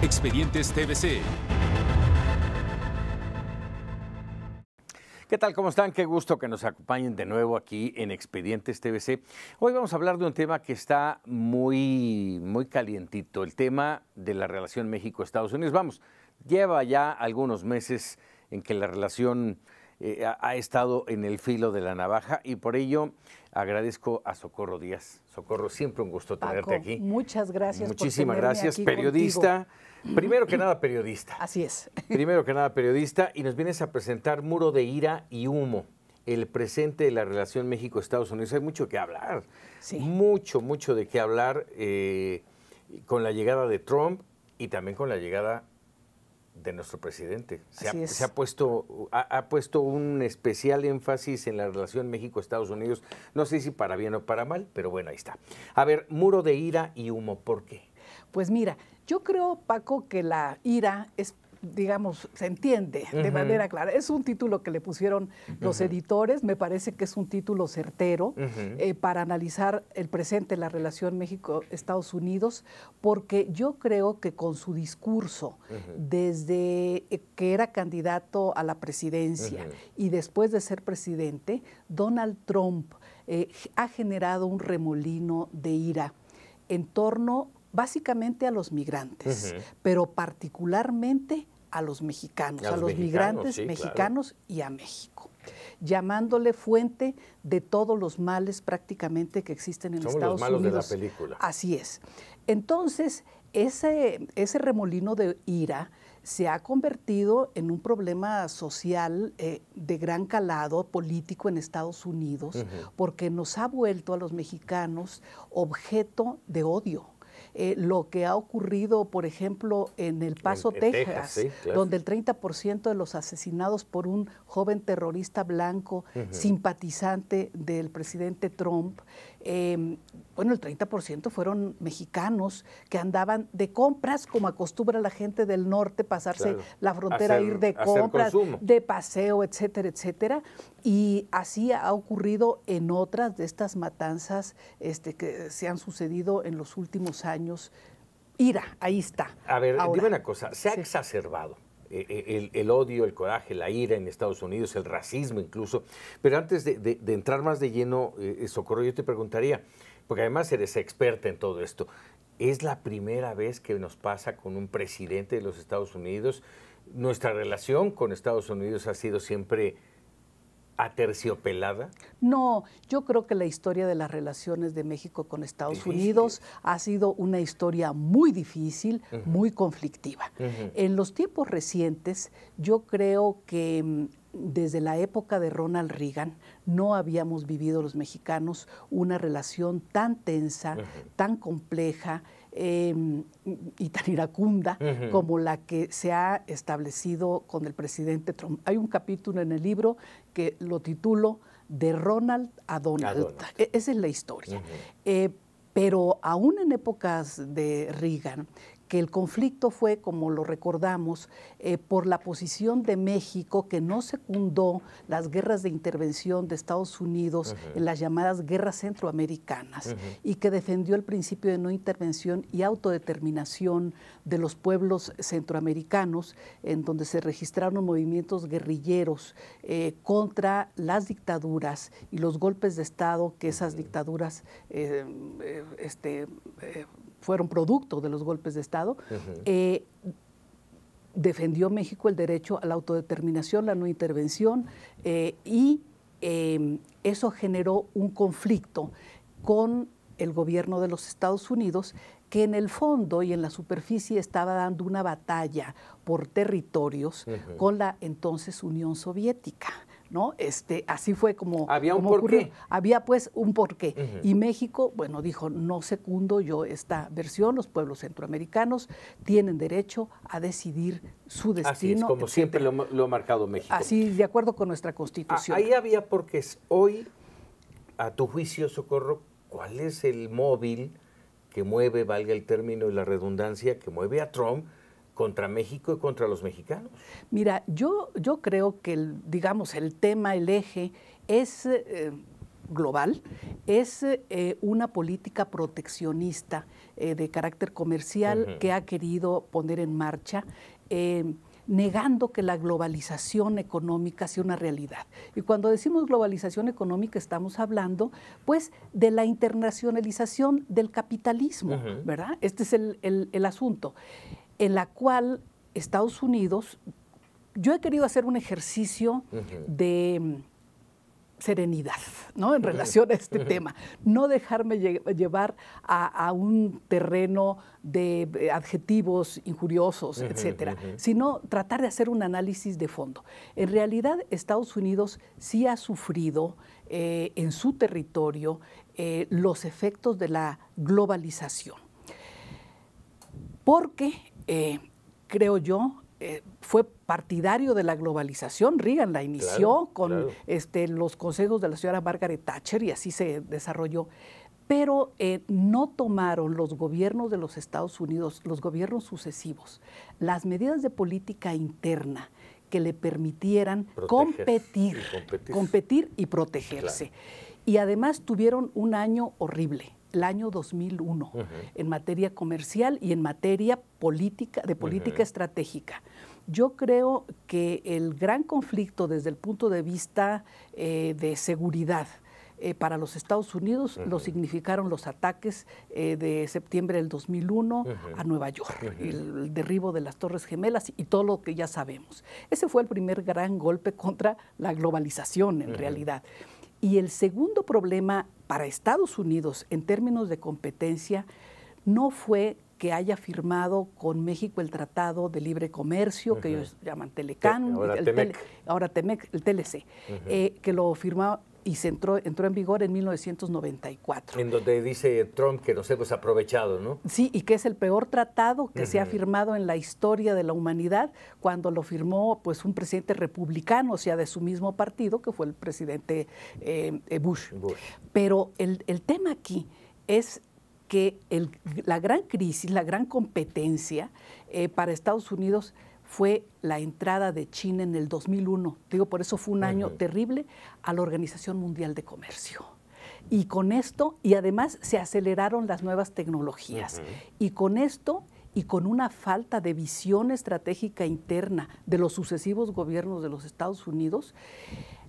Expedientes TVC. ¿Qué tal? ¿Cómo están? Qué gusto que nos acompañen de nuevo aquí en Expedientes TVC. Hoy vamos a hablar de un tema que está muy calientito, el tema de la relación México-Estados Unidos. Vamos, lleva ya algunos meses en que la relación ha estado en el filo de la navaja y por ello agradezco a Socorro Díaz. Socorro, siempre un gusto tenerte aquí. Muchas gracias. Muchísimas por tenerme gracias, aquí periodista. Contigo. Primero que nada, periodista. Así es. Primero que nada, periodista, y nos vienes a presentar Muro de Ira y Humo, el presente de la relación México-Estados Unidos. Hay mucho que hablar, Sí. mucho de qué hablar con la llegada de Trump y también con la llegada de nuestro presidente. Se ha puesto un especial énfasis en la relación México-Estados Unidos. No sé si para bien o para mal, pero bueno, ahí está. A ver, Muro de Ira y Humo, ¿por qué? Pues mira, yo creo, Paco, que la ira es, digamos, se entiende de manera clara. Es un título que le pusieron los editores, me parece que es un título certero para analizar el presente de la relación México-Estados Unidos, porque yo creo que con su discurso, desde que era candidato a la presidencia y después de ser presidente, Donald Trump ha generado un remolino de ira en torno básicamente a los migrantes, pero particularmente a los mexicanos, a los migrantes mexicanos, claro, y a México, llamándole fuente de todos los males prácticamente que existen en Estados Unidos. Somos los malos de la película. Así es. Entonces, ese remolino de ira se ha convertido en un problema social de gran calado político en Estados Unidos, porque nos ha vuelto a los mexicanos objeto de odio. Lo que ha ocurrido, por ejemplo, en El Paso, Texas, sí, claro, donde el 30% de los asesinados por un joven terrorista blanco simpatizante del presidente Trump, bueno, el 30% fueron mexicanos que andaban de compras, como acostumbra la gente del norte, pasarse la frontera, ir de compras, de paseo, etcétera, etcétera. Y así ha ocurrido en otras de estas matanzas que se han sucedido en los últimos años. Ira, ahí está. A ver, dime una cosa, se ha exacerbado el odio, el coraje, la ira en Estados Unidos, el racismo incluso, pero antes de entrar más de lleno, Socorro, yo te preguntaría, porque además eres experta en todo esto, ¿es la primera vez que nos pasa con un presidente de los Estados Unidos? ¿Nuestra relación con Estados Unidos ha sido siempre aterciopelada? No, yo creo que la historia de las relaciones de México con Estados Unidos ha sido una historia muy difícil, muy conflictiva. En los tiempos recientes, yo creo que desde la época de Ronald Reagan no habíamos vivido los mexicanos una relación tan tensa, tan compleja y tan iracunda como la que se ha establecido con el presidente Trump. Hay un capítulo en el libro que lo titulo De Ronald a Donald. Esa es la historia. Pero aún en épocas de Reagan, que el conflicto fue, como lo recordamos, por la posición de México, que no secundó las guerras de intervención de Estados Unidos en las llamadas guerras centroamericanas, y que defendió el principio de no intervención y autodeterminación de los pueblos centroamericanos, en donde se registraron movimientos guerrilleros contra las dictaduras y los golpes de Estado que esas dictaduras fueron producto de los golpes de Estado, defendió México el derecho a la autodeterminación, la no intervención, y eso generó un conflicto con el gobierno de los Estados Unidos, que en el fondo y en la superficie estaba dando una batalla por territorios con la entonces Unión Soviética, ¿no? Así fue como había un como porqué. Había pues un porqué. Y México, bueno, dijo, no secundo yo esta versión, los pueblos centroamericanos tienen derecho a decidir su destino. Así es, como siempre lo ha marcado México. Así, de acuerdo con nuestra Constitución. Ahí había porqués. Hoy, a tu juicio, Socorro, ¿cuál es el móvil que mueve, valga el término y la redundancia, que mueve a Trump contra México y contra los mexicanos? Mira, yo creo que, digamos, el tema, el eje, es global es una política proteccionista de carácter comercial que ha querido poner en marcha, negando que la globalización económica sea una realidad. Y cuando decimos globalización económica estamos hablando, pues, de la internacionalización del capitalismo, ¿verdad? Este es el asunto, en la cual Estados Unidos, yo he querido hacer un ejercicio de serenidad, ¿no? En relación a este tema, no dejarme llevar a un terreno de adjetivos injuriosos, etcétera, sino tratar de hacer un análisis de fondo. En realidad, Estados Unidos sí ha sufrido en su territorio los efectos de la globalización, porque creo yo, fue partidario de la globalización. Reagan la inició con los consejos de la señora Margaret Thatcher y así se desarrolló. Pero no tomaron los gobiernos de los Estados Unidos, los gobiernos sucesivos, las medidas de política interna que le permitieran competir y protegerse. Y además tuvieron un año horrible, el año 2001, en materia comercial y en materia política, de política estratégica. Yo creo que el gran conflicto desde el punto de vista de seguridad para los Estados Unidos lo significaron los ataques de septiembre del 2001 a Nueva York, el derribo de las Torres Gemelas y todo lo que ya sabemos. Ese fue el primer gran golpe contra la globalización en realidad. Y el segundo problema para Estados Unidos en términos de competencia no fue que haya firmado con México el Tratado de Libre Comercio, que ellos llaman Telecán, ahora TEMEC, el TLC, que lo firmó y entró en vigor en 1994. En donde dice Trump que nos hemos aprovechado, ¿no? Sí, y que es el peor tratado que se ha firmado en la historia de la humanidad, cuando lo firmó pues un presidente republicano, o sea, de su mismo partido, que fue el presidente Bush. Pero el tema aquí es que la gran crisis, la gran competencia para Estados Unidos fue la entrada de China en el 2001. Digo, por eso fue un año terrible a la Organización Mundial de Comercio. Y con esto, y además se aceleraron las nuevas tecnologías. Y con esto, y con una falta de visión estratégica interna de los sucesivos gobiernos de los Estados Unidos,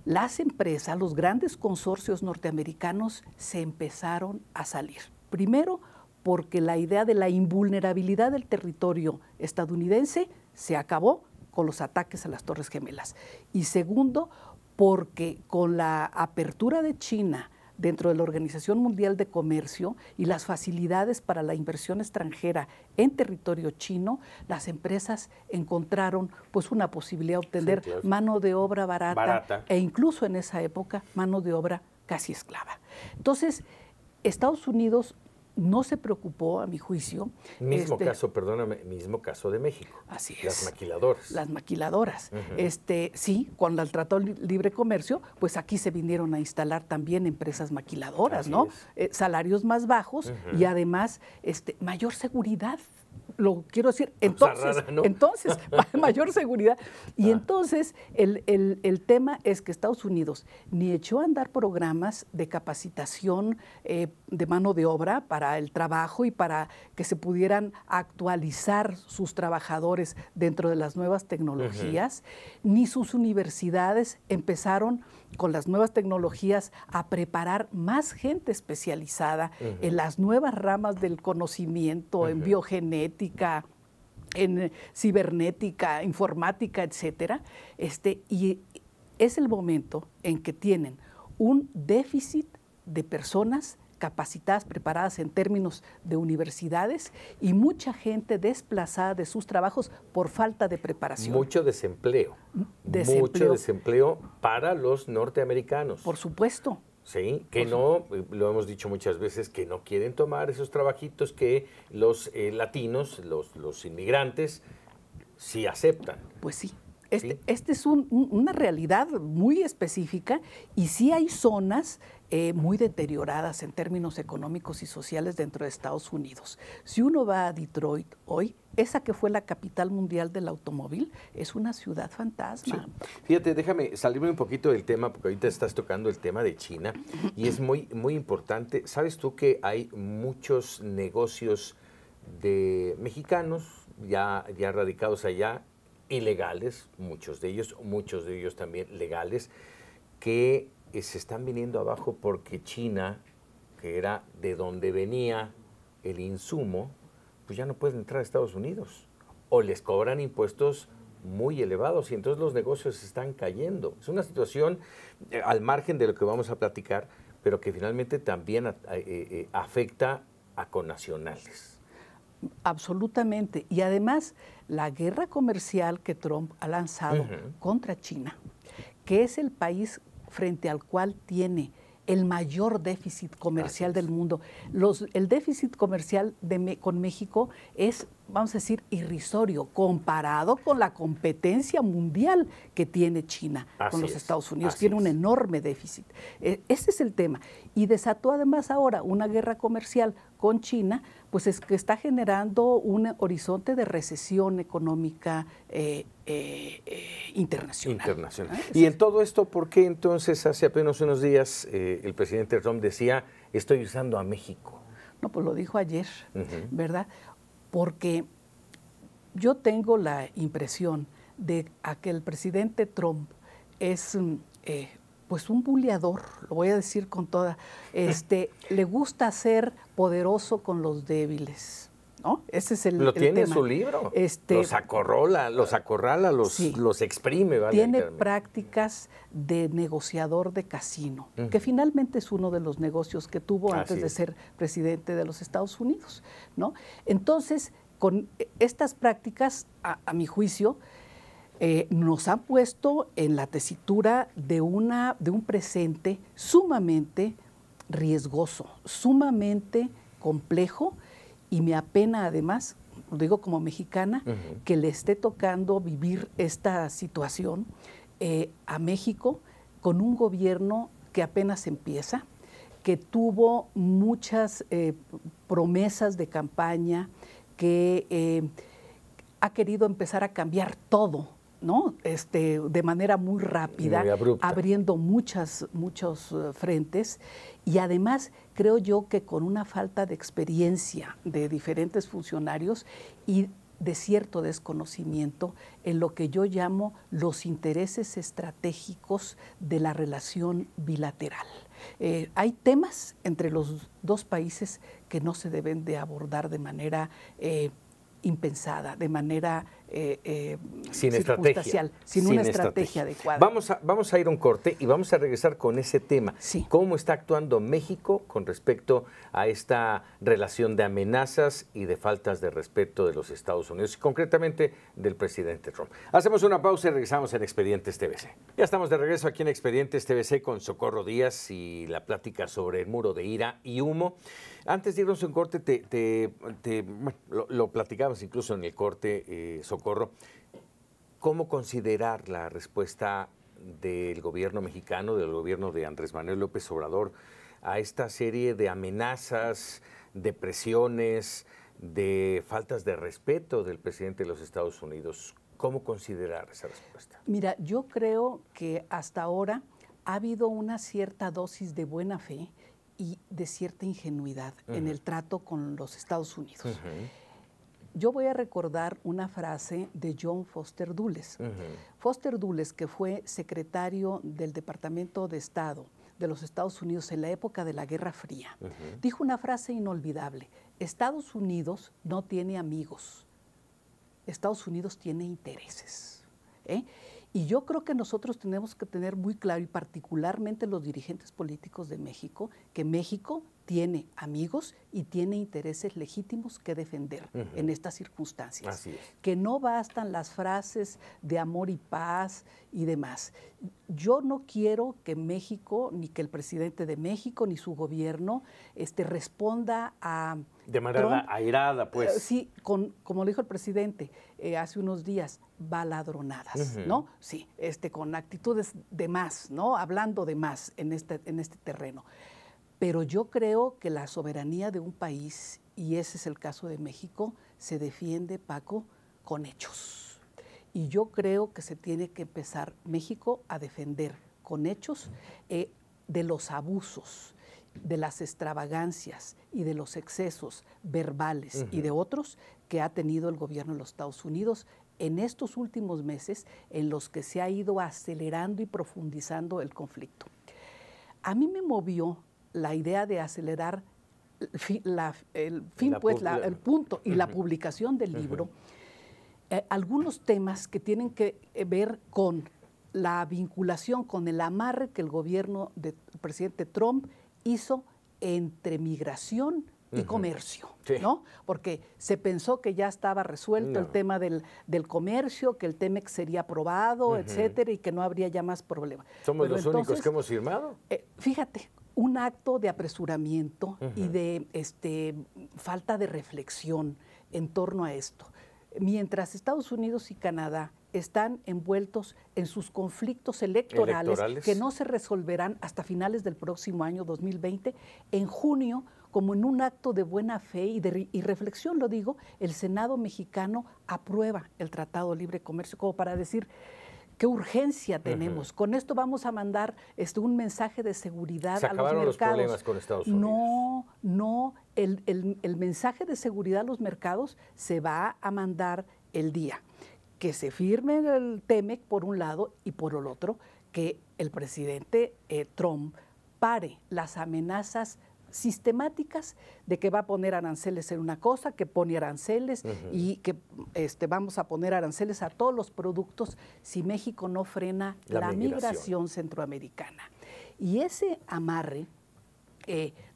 las empresas, los grandes consorcios norteamericanos se empezaron a salir. Primero, porque la idea de la invulnerabilidad del territorio estadounidense se acabó con los ataques a las Torres Gemelas. Y segundo, porque con la apertura de China dentro de la Organización Mundial de Comercio y las facilidades para la inversión extranjera en territorio chino, las empresas encontraron pues una posibilidad de obtener mano de obra barata e incluso en esa época mano de obra casi esclava. Entonces, Estados Unidos no se preocupó, a mi juicio. Mismo caso de México. Así es. Las maquiladoras. Las maquiladoras. Sí, con el Tratado de Libre Comercio, pues aquí se vinieron a instalar también empresas maquiladoras, así ¿no? Salarios más bajos y además mayor seguridad. Lo quiero decir, entonces, rara, ¿no? Entonces mayor seguridad. Y entonces el tema es que Estados Unidos ni echó a andar programas de capacitación de mano de obra para el trabajo y para que se pudieran actualizar sus trabajadores dentro de las nuevas tecnologías, ni sus universidades empezaron con las nuevas tecnologías a preparar más gente especializada en las nuevas ramas del conocimiento, en biogenética, en cibernética, informática, etcétera. Y es el momento en que tienen un déficit de personas capacitadas, preparadas en términos de universidades y mucha gente desplazada de sus trabajos por falta de preparación. Mucho desempleo. Mucho desempleo para los norteamericanos. Por supuesto. Sí, que no, lo hemos dicho muchas veces, que no quieren tomar esos trabajitos que los latinos, los inmigrantes, sí aceptan. Pues sí. Este es una realidad muy específica y sí hay zonas muy deterioradas en términos económicos y sociales dentro de Estados Unidos. Si uno va a Detroit hoy, esa que fue la capital mundial del automóvil, es una ciudad fantasma. Sí. Fíjate, déjame salirme un poquito del tema, porque ahorita estás tocando el tema de China, y es muy, muy importante. ¿Sabes tú que hay muchos negocios de mexicanos ya radicados allá, ilegales, muchos de ellos también legales, que se están viniendo abajo porque China, que era de donde venía el insumo, pues ya no pueden entrar a Estados Unidos o les cobran impuestos muy elevados y entonces los negocios están cayendo. Es una situación al margen de lo que vamos a platicar, pero que finalmente también afecta a connacionales. Absolutamente. Y además, la guerra comercial que Trump ha lanzado contra China, que es el país frente al cual tiene el mayor déficit comercial del mundo. El déficit comercial con México es, vamos a decir, irrisorio comparado con la competencia mundial que tiene China con los Estados Unidos. Tiene un enorme déficit. Ese es el tema. Y desató además ahora una guerra comercial con China, pues es que está generando un horizonte de recesión económica internacional. Y en todo esto, ¿por qué entonces hace apenas unos días el presidente Trump decía, estoy usando a México? No, pues lo dijo ayer, ¿verdad? Porque yo tengo la impresión de que el presidente Trump es pues un buleador, lo voy a decir con toda, le gusta ser poderoso con los débiles, ¿no? Ese es el tema. Lo tiene en su libro, los acorrala, los exprime. ¿Vale? Tiene prácticas de negociador de casino, que finalmente es uno de los negocios que tuvo antes de ser presidente de los Estados Unidos, ¿no? Entonces, con estas prácticas, a mi juicio, nos han puesto en la tesitura de un presente sumamente riesgoso, sumamente complejo, y me apena además, lo digo como mexicana, que le esté tocando vivir esta situación a México con un gobierno que apenas empieza, que tuvo muchas promesas de campaña, que ha querido empezar a cambiar todo, ¿no? De manera muy rápida, abriendo muchos frentes, y además creo yo que con una falta de experiencia de diferentes funcionarios y de cierto desconocimiento en lo que yo llamo los intereses estratégicos de la relación bilateral. Hay temas entre los dos países que no se deben de abordar de manera impensada, de manera sin estrategia, sin una estrategia adecuada. Vamos a ir a un corte y vamos a regresar con ese tema. Sí. ¿Cómo está actuando México con respecto a esta relación de amenazas y de faltas de respeto de los Estados Unidos y concretamente del presidente Trump? Hacemos una pausa y regresamos en Expedientes TVC. Ya estamos de regreso aquí en Expedientes TVC con Socorro Díaz y la plática sobre el muro de ira y humo. Antes de irnos a un corte, lo platicamos incluso en el corte, Socorro, ¿cómo considerar la respuesta del gobierno mexicano, del gobierno de Andrés Manuel López Obrador, a esta serie de amenazas, de presiones, de faltas de respeto del presidente de los Estados Unidos? ¿Cómo considerar esa respuesta? Mira, yo creo que hasta ahora ha habido una cierta dosis de buena fe y de cierta ingenuidad en el trato con los Estados Unidos. Yo voy a recordar una frase de John Foster Dulles. Foster Dulles, que fue secretario del Departamento de Estado de los Estados Unidos en la época de la Guerra Fría, dijo una frase inolvidable: Estados Unidos no tiene amigos, Estados Unidos tiene intereses. Y yo creo que nosotros tenemos que tener muy claro, y particularmente los dirigentes políticos de México, que México tiene amigos y tiene intereses legítimos que defender en estas circunstancias. Así es. Que no bastan las frases de amor y paz y demás. Yo no quiero que México, ni que el presidente de México, ni su gobierno responda a de manera Trump, airada, pues. Sí, como lo dijo el presidente hace unos días, baladronadas, ¿no? Sí, con actitudes de más, ¿no? Hablando de más en este terreno. Pero yo creo que la soberanía de un país, y ese es el caso de México, se defiende, Paco, con hechos. Y yo creo que se tiene que empezar México a defender con hechos de los abusos, de las extravagancias y de los excesos verbales y de otros que ha tenido el gobierno de los Estados Unidos en estos últimos meses, en los que se ha ido acelerando y profundizando el conflicto. A mí me movió la idea de acelerar el punto y la publicación del libro, algunos temas que tienen que ver con la vinculación, con el amarre que el gobierno del presidente Trump hizo entre migración y comercio, ¿no? Porque se pensó que ya estaba resuelto el tema del comercio, que el TEMEC sería aprobado, etcétera, y que no habría ya más problemas. ¿Somos los únicos que hemos firmado? Fíjate, un acto de apresuramiento y de falta de reflexión en torno a esto. Mientras Estados Unidos y Canadá están envueltos en sus conflictos electorales que no se resolverán hasta finales del próximo año 2020, en junio, como en un acto de buena fe y reflexión, lo digo, el Senado mexicano aprueba el Tratado de Libre Comercio, como para decir qué urgencia tenemos. Con esto vamos a mandar un mensaje de seguridad a los mercados. ¿Se acabaron los problemas con Estados Unidos? No, el mensaje de seguridad a los mercados se va a mandar el día que se firme el TEMEC por un lado y por el otro que el presidente Trump pare las amenazas sistemáticas de que va a poner aranceles en una cosa, que pone aranceles y que vamos a poner aranceles a todos los productos si México no frena la migración centroamericana. Y ese amarre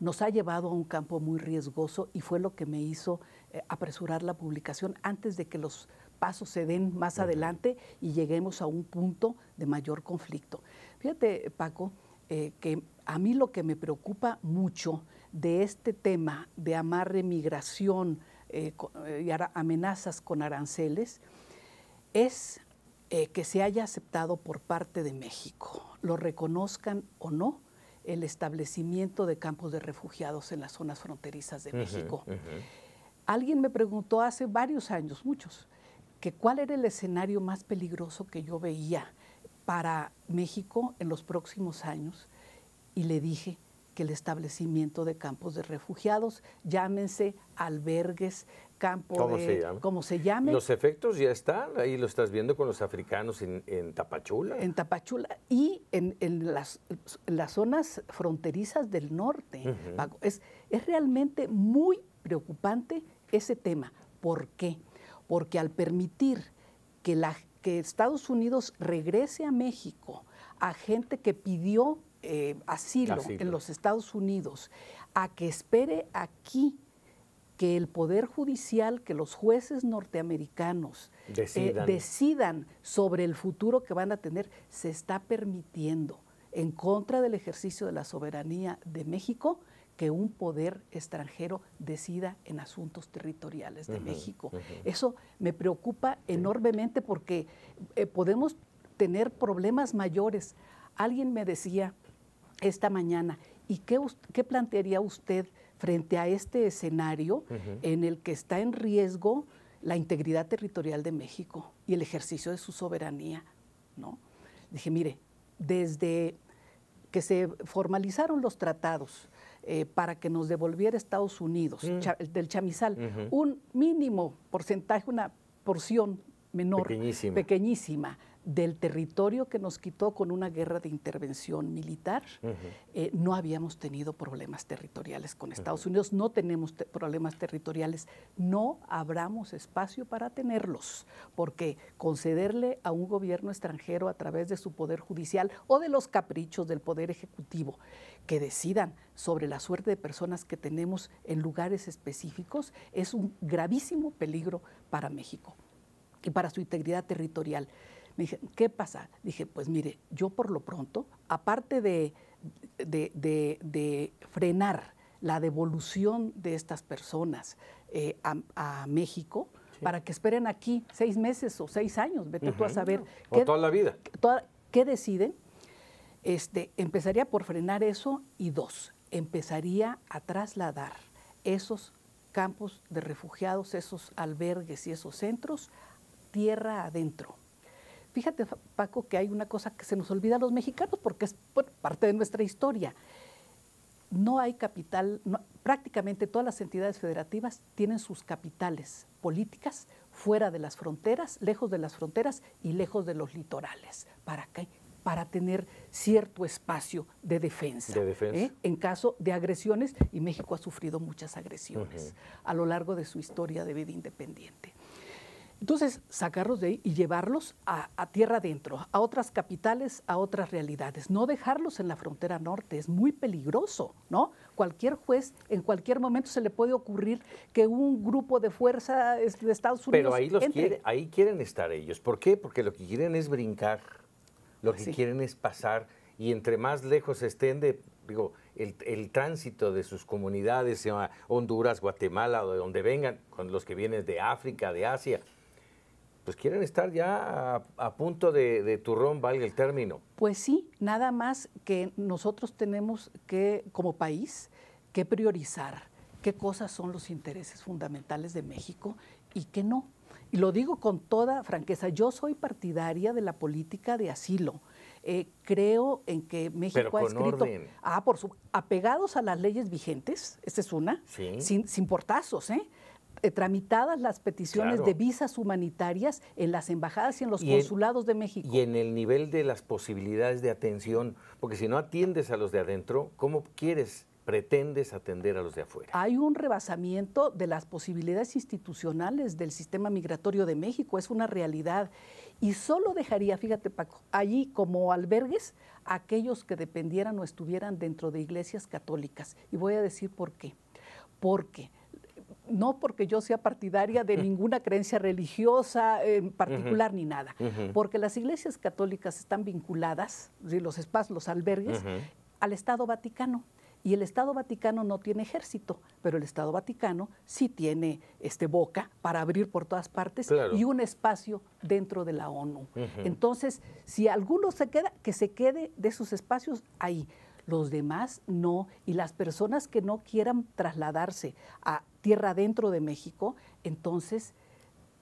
nos ha llevado a un campo muy riesgoso y fue lo que me hizo apresurar la publicación antes de que los pasos se den más adelante y lleguemos a un punto de mayor conflicto. Fíjate, Paco, que a mí lo que me preocupa mucho de este tema de amarre, migración y amenazas con aranceles es que se haya aceptado por parte de México, lo reconozcan o no, el establecimiento de campos de refugiados en las zonas fronterizas de México. Alguien me preguntó hace varios años, muchos, que cuál era el escenario más peligroso que yo veía para México en los próximos años, y le dije que el establecimiento de campos de refugiados, llámense albergues, como se llame. Los efectos ya están, ahí lo estás viendo con los africanos en Tapachula. En Tapachula y en las zonas fronterizas del norte. Paco. Es realmente muy preocupante ese tema. ¿Por qué? Porque al permitir que Estados Unidos regrese a México a gente que pidió asilo en los Estados Unidos, a que espere aquí que el Poder Judicial, que los jueces norteamericanos decidan sobre el futuro que van a tener, se está permitiendo, en contra del ejercicio de la soberanía de México, que un poder extranjero decida en asuntos territoriales de México. Eso me preocupa enormemente porque podemos tener problemas mayores. Alguien me decía esta mañana, ¿y qué plantearía usted frente a este escenario en el que está en riesgo la integridad territorial de México y el ejercicio de su soberanía, ¿no? Dije, mire, desde que se formalizaron los tratados para que nos devolviera Estados Unidos, del chamizal, un mínimo porcentaje, una porción menor, pequeñísima, del territorio que nos quitó con una guerra de intervención militar, no habíamos tenido problemas territoriales con Estados Unidos, no tenemos problemas territoriales, no abramos espacio para tenerlos, porque concederle a un gobierno extranjero a través de su poder judicial o de los caprichos del poder ejecutivo que decidan sobre la suerte de personas que tenemos en lugares específicos es un gravísimo peligro para México y para su integridad territorial. Me dije, ¿qué pasa? Dije, pues mire, yo por lo pronto, aparte de frenar la devolución de estas personas a México, para que esperen aquí 6 meses o 6 años, vete tú a saber. O toda la vida. ¿Qué deciden? Empezaría por frenar eso y 2, empezaría a trasladar esos campos de refugiados, esos albergues y esos centros, tierra adentro. Fíjate, Paco, que hay una cosa que se nos olvida a los mexicanos porque es parte de nuestra historia. No hay capital, prácticamente todas las entidades federativas tienen sus capitales políticas fuera de las fronteras, lejos de las fronteras y lejos de los litorales. ¿Para qué? Para tener cierto espacio de defensa. En caso de agresiones, y México ha sufrido muchas agresiones a lo largo de su historia de vida independiente. Entonces, sacarlos de ahí y llevarlos a tierra adentro, a otras capitales, a otras realidades. No dejarlos en la frontera norte, es muy peligroso, ¿no? Cualquier juez, en cualquier momento se le puede ocurrir que un grupo de fuerza de Estados Unidos Pero ahí quieren estar ellos. ¿Por qué? Porque lo que quieren es brincar, lo que quieren es pasar, y entre más lejos estén el tránsito de sus comunidades, sea Honduras, Guatemala, o de donde vengan, con los que vienen de África, de Asia, pues quieren estar ya a punto de turrón, valga el término. Pues sí, nada más que nosotros tenemos que, como país, que priorizar qué cosas son los intereses fundamentales de México y qué no. Y lo digo con toda franqueza, yo soy partidaria de la política de asilo. Creo en que México ha escrito apegados a las leyes vigentes, esa es una, sin portazos, tramitadas las peticiones de visas humanitarias en las embajadas y en los consulados de México. Y en el nivel de las posibilidades de atención, porque si no atiendes a los de adentro, ¿cómo pretendes atender a los de afuera? Hay un rebasamiento de las posibilidades institucionales del sistema migratorio de México, es una realidad. Y solo dejaría, fíjate Paco, allí como albergues aquellos que dependieran o estuvieran dentro de iglesias católicas. Y voy a decir por qué. No porque yo sea partidaria de ninguna creencia religiosa en particular ni nada, porque las iglesias católicas están vinculadas, los espacios, los albergues, al Estado Vaticano. Y el Estado Vaticano no tiene ejército, pero el Estado Vaticano sí tiene boca para abrir por todas partes y un espacio dentro de la ONU. Entonces, si alguno se queda, que se quede de esos espacios ahí. Los demás no, y las personas que no quieran trasladarse a tierra dentro de México, entonces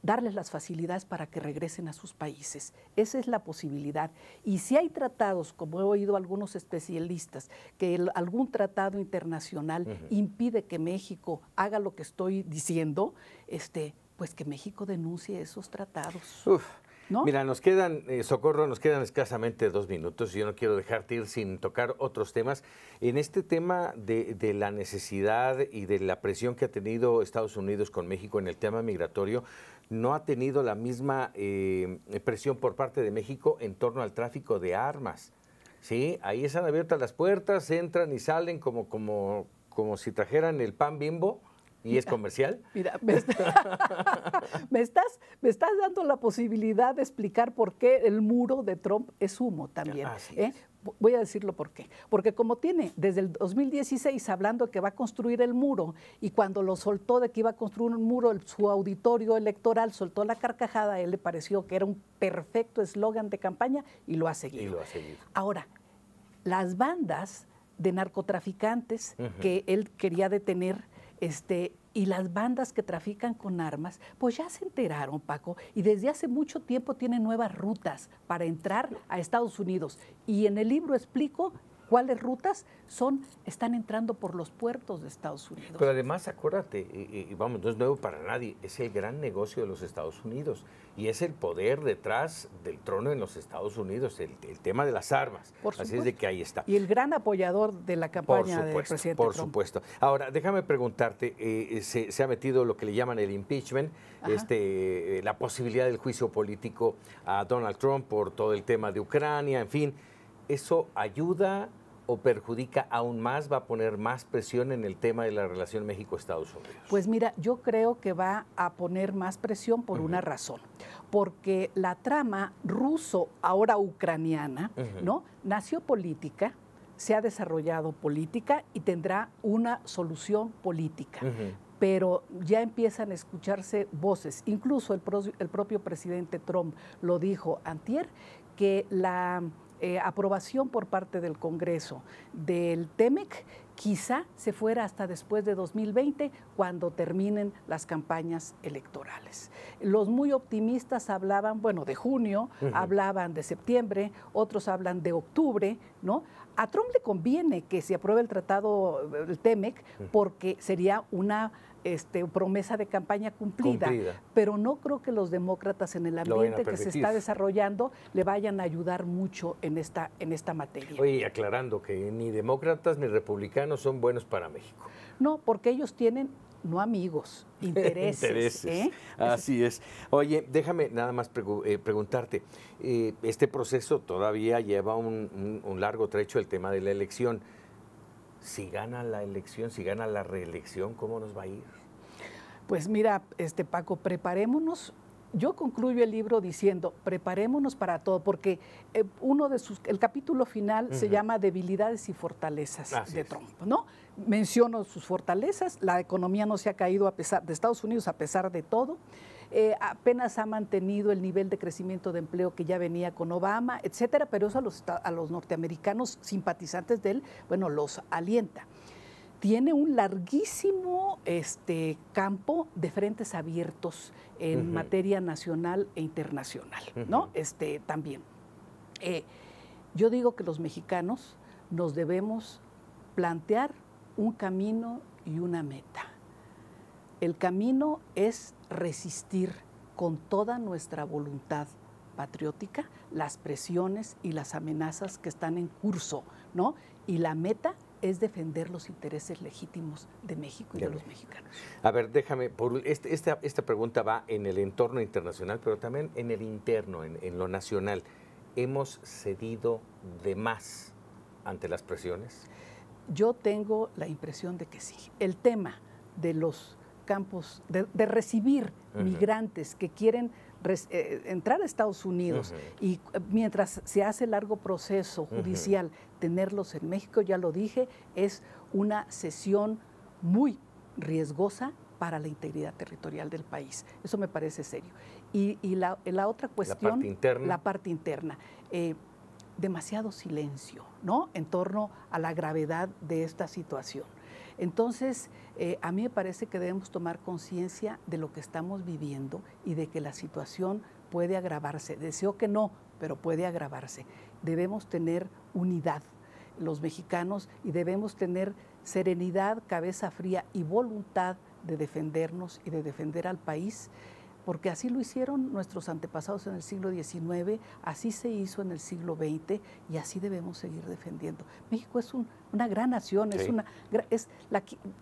darles las facilidades para que regresen a sus países. Esa es la posibilidad. Y si hay tratados, como he oído algunos especialistas, que algún tratado internacional impide que México haga lo que estoy diciendo, pues que México denuncie esos tratados. ¿No? Mira, nos quedan, Socorro, nos quedan escasamente 2 minutos y yo no quiero dejarte ir sin tocar otros temas. En este tema de la necesidad y de la presión que ha tenido Estados Unidos con México en el tema migratorio, no ha tenido la misma presión por parte de México en torno al tráfico de armas. ¿Sí? Ahí están abiertas las puertas, entran y salen como si trajeran el pan Bimbo. ¿Y es comercial? Mira, me estás dando la posibilidad de explicar por qué el muro de Trump es humo también. Voy a decirlo por qué. Porque como tiene desde el 2016 hablando que va a construir el muro y cuando lo soltó de que iba a construir un muro, su auditorio electoral soltó la carcajada, a él le pareció que era un perfecto eslogan de campaña y lo ha seguido. Ahora, las bandas de narcotraficantes que él quería detener, y las bandas que trafican con armas, pues ya se enteraron, Paco, y desde hace mucho tiempo tienen nuevas rutas para entrar a Estados Unidos. Y en el libro explico cuáles rutas están entrando por los puertos de Estados Unidos. Pero además, acuérdate, y vamos, no es nuevo para nadie, es el gran negocio de los Estados Unidos y es el poder detrás del trono en los Estados Unidos, el tema de las armas. Así es de que ahí está. Y el gran apoyador de la campaña del presidente Por Trump. supuesto. Ahora, déjame preguntarte, se ha metido lo que le llaman el impeachment, la posibilidad del juicio político a Donald Trump por todo el tema de Ucrania, en fin. ¿Eso ayuda o perjudica aún más, va a poner más presión en el tema de la relación México-Estados Unidos? Pues mira, yo creo que va a poner más presión por una razón, porque la trama ruso, ahora ucraniana, ¿no? Nació política, se ha desarrollado política y tendrá una solución política. Pero ya empiezan a escucharse voces, incluso el propio presidente Trump lo dijo antier, que aprobación por parte del Congreso del TEMEC, quizá se fuera hasta después de 2020, cuando terminen las campañas electorales. Los muy optimistas hablaban, bueno, de junio, hablaban de septiembre, otros hablan de octubre, ¿no? A Trump le conviene que se apruebe el tratado, el TEMEC, porque sería una promesa de campaña cumplida, pero no creo que los demócratas en el ambiente que se está desarrollando le vayan a ayudar mucho en esta materia. Oye, aclarando que ni demócratas ni republicanos son buenos para México. No, porque ellos tienen, no amigos, intereses. Así es. Oye, déjame nada más preguntarte, este proceso todavía lleva un largo trecho, el tema de la elección. Si gana la elección, si gana la reelección, ¿cómo nos va a ir? Pues mira, Paco, preparémonos. Yo concluyo el libro diciendo, preparémonos para todo, porque el capítulo final se llama Debilidades y Fortalezas de Trump, ¿no? Menciono sus fortalezas, la economía no se ha caído de Estados Unidos a pesar de todo. Apenas ha mantenido el nivel de crecimiento de empleo que ya venía con Obama, etcétera, pero eso a los norteamericanos simpatizantes de él, bueno, los alienta. Tiene un larguísimo campo de frentes abiertos en materia nacional e internacional, ¿no? También. Yo digo que los mexicanos nos debemos plantear un camino y una meta. El camino es resistir con toda nuestra voluntad patriótica las presiones y las amenazas que están en curso, ¿no? Y la meta es defender los intereses legítimos de México y de los mexicanos. A ver, déjame, esta pregunta va en el entorno internacional, pero también en el interno, en lo nacional. ¿Hemos cedido de más ante las presiones? Yo tengo la impresión de que sí. El tema de los campos, de recibir migrantes que quieren entrar a Estados Unidos y mientras se hace el largo proceso judicial, tenerlos en México, ya lo dije, es una cesión muy riesgosa para la integridad territorial del país. Eso me parece serio. Y la otra cuestión, la parte interna. Demasiado silencio, ¿no?, en torno a la gravedad de esta situación. Entonces, a mí me parece que debemos tomar conciencia de lo que estamos viviendo y de que la situación puede agravarse. Deseo que no, pero puede agravarse. Debemos tener unidad, los mexicanos, y debemos tener serenidad, cabeza fría y voluntad de defendernos y de defender al país, porque así lo hicieron nuestros antepasados en el siglo XIX, así se hizo en el siglo XX y así debemos seguir defendiendo. México es una gran nación, sí, es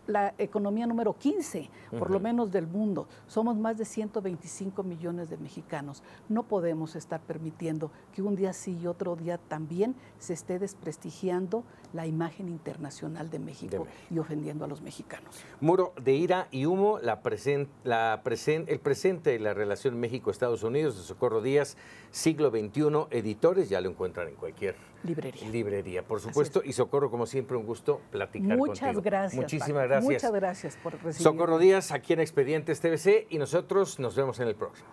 la economía número 15, por lo menos del mundo. Somos más de 125 millones de mexicanos. No podemos estar permitiendo que un día sí y otro día también se esté desprestigiando la imagen internacional de México y ofendiendo a los mexicanos. Muro de ira y humo, el presente de la relación México-Estados Unidos, de Socorro Díaz, siglo XXI, editores, ya lo encuentran en cualquier librería, por supuesto. Y Socorro, como siempre, un gusto platicar contigo. Muchas gracias. Muchísimas gracias. Muchas gracias por recibirme. Socorro Díaz, aquí en Expedientes TVC, y nosotros nos vemos en el próximo.